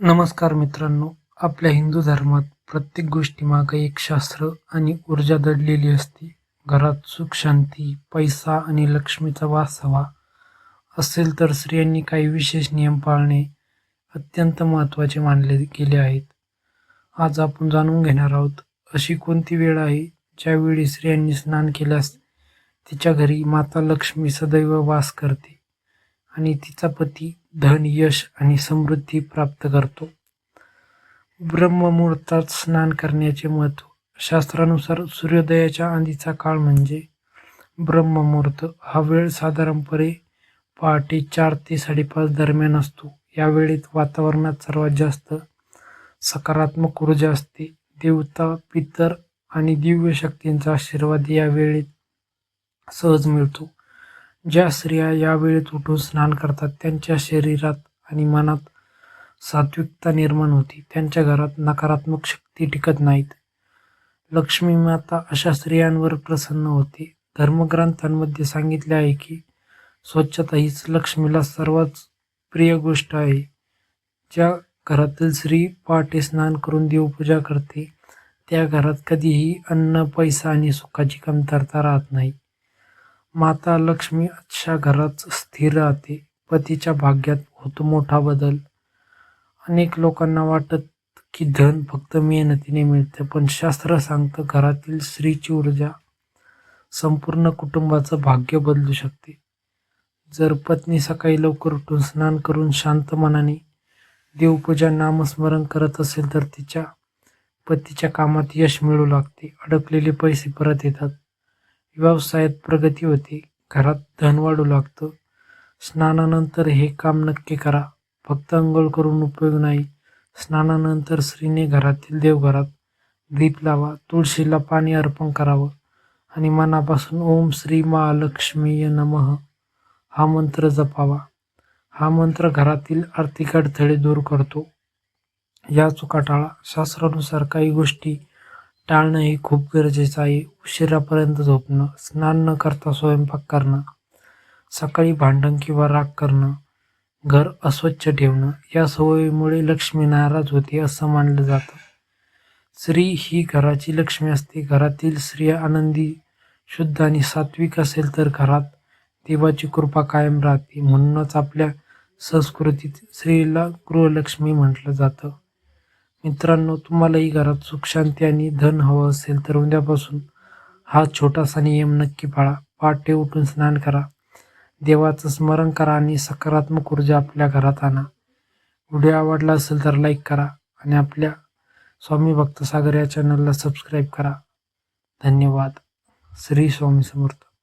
नमस्कार मित्रांनो, आपल्या हिंदू धर्मात प्रत्येक गोष्टीमागे एक शास्त्र आणि ऊर्जा दडलेली असते. घरात सुख शांती, पैसा आणि लक्ष्मीचा वास हवा असेल तर स्त्रियांनी काही विशेष नियम पाळणे अत्यंत महत्त्वाचे मानले गेले आहेत. आज आपण जाणून घेणार आहोत अशी कोणती वेळ आहे ज्यावेळी स्त्रियांनी स्नान केल्यास तिच्या घरी माता लक्ष्मी सदैव वास करते आणि तिचा पती धन, यश आणि समृद्धी प्राप्त करतो. ब्रह्ममुहूर्तात स्नान करण्याचे महत्त्व. शास्त्रानुसार सूर्योदयाच्या आधीचा काळ म्हणजे ब्रह्ममुहूर्त. हा वेळ साधारणपणे पहाटे 4 ते 5:30 दरम्यान असतो. या वेळेत वातावरणात सर्वात जास्त सकारात्मक ऊर्जा असते. देवता, पितर आणि दिव्य शक्तींचा आशीर्वाद या वेळेत सहज मिळतो. ज्या स्त्रिया या वेळेत उठून स्नान करतात त्यांच्या शरीरात आणि मनात सात्विकता निर्माण होते. त्यांच्या घरात नकारात्मक शक्ती टिकत नाहीत. लक्ष्मी माता अशा स्त्रियांवर प्रसन्न होते. धर्मग्रंथांमध्ये सांगितले आहे की स्वच्छता हीच लक्ष्मीला सर्वात प्रिय गोष्ट आहे. ज्या घरातील स्त्री पहाटे स्नान करून देवपूजा करते त्या घरात कधीही अन्न, पैसा आणि सुखाची कमतरता राहत नाही. माता लक्ष्मी अशा घरात स्थिर राहते. पतीच्या भाग्यात होतो मोठा बदल. अनेक लोकांना वाटत की धन फक्त मेहनतीने मिळते, पण शास्त्र सांगतं घरातील स्त्रीची ऊर्जा संपूर्ण कुटुंबाचं भाग्य बदलू शकते. जर पत्नी सकाळी लवकर उठून स्नान करून शांत मनाने देवपूजा, नामस्मरण करत असेल तर तिच्या पतीच्या कामात यश मिळू लागते. अडकलेले पैसे परत येतात. व्यवसायात प्रगती होते. घरात धन वाढू लागतं. स्नानानंतर हे काम नक्की करा. फक्त अंघोळ करून उपयोग नाही. स्नानानंतर स्त्रीने घरातील देवघरात दीप लावा, तुळशीला पाणी अर्पण करावं आणि मनापासून ओम श्री महालक्ष्मीय नमः हा मंत्र जपावा. हा मंत्र घरातील आर्थिक अडथळे दूर करतो. या चुका टाळा. शास्त्रानुसार काही गोष्टी टाळणं हे खूप गरजेचं आहे. उशिरापर्यंत झोपणं, स्नान न करता स्वयंपाक करणं, सकाळी भांडण किंवा राग करणं, घर अस्वच्छ ठेवणं या सवयीमुळे लक्ष्मी नाराज होते असं मानलं जातं. स्त्री ही घराची लक्ष्मी असते. घरातील स्त्रिया आनंदी, शुद्ध आणि सात्विक असेल तर घरात देवाची कृपा कायम राहते. म्हणूनच आपल्या संस्कृतीत स्त्रीला गृहलक्ष्मी म्हटलं जातं. मित्रांनो, तुम्हालाही घरात सुख शांती आणि धन हवं असेल तर उद्यापासून हा छोटासा नियम नक्की पाळा. पहाटे उठून स्नान करा, देवाचं स्मरण करा आणि सकारात्मक ऊर्जा आपल्या घरात आणा. व्हिडिओ आवडला असेल तर लाईक करा आणि आपल्या स्वामी भक्त सागर या चॅनलला सबस्क्राईब करा. धन्यवाद. श्री स्वामी समर्थ.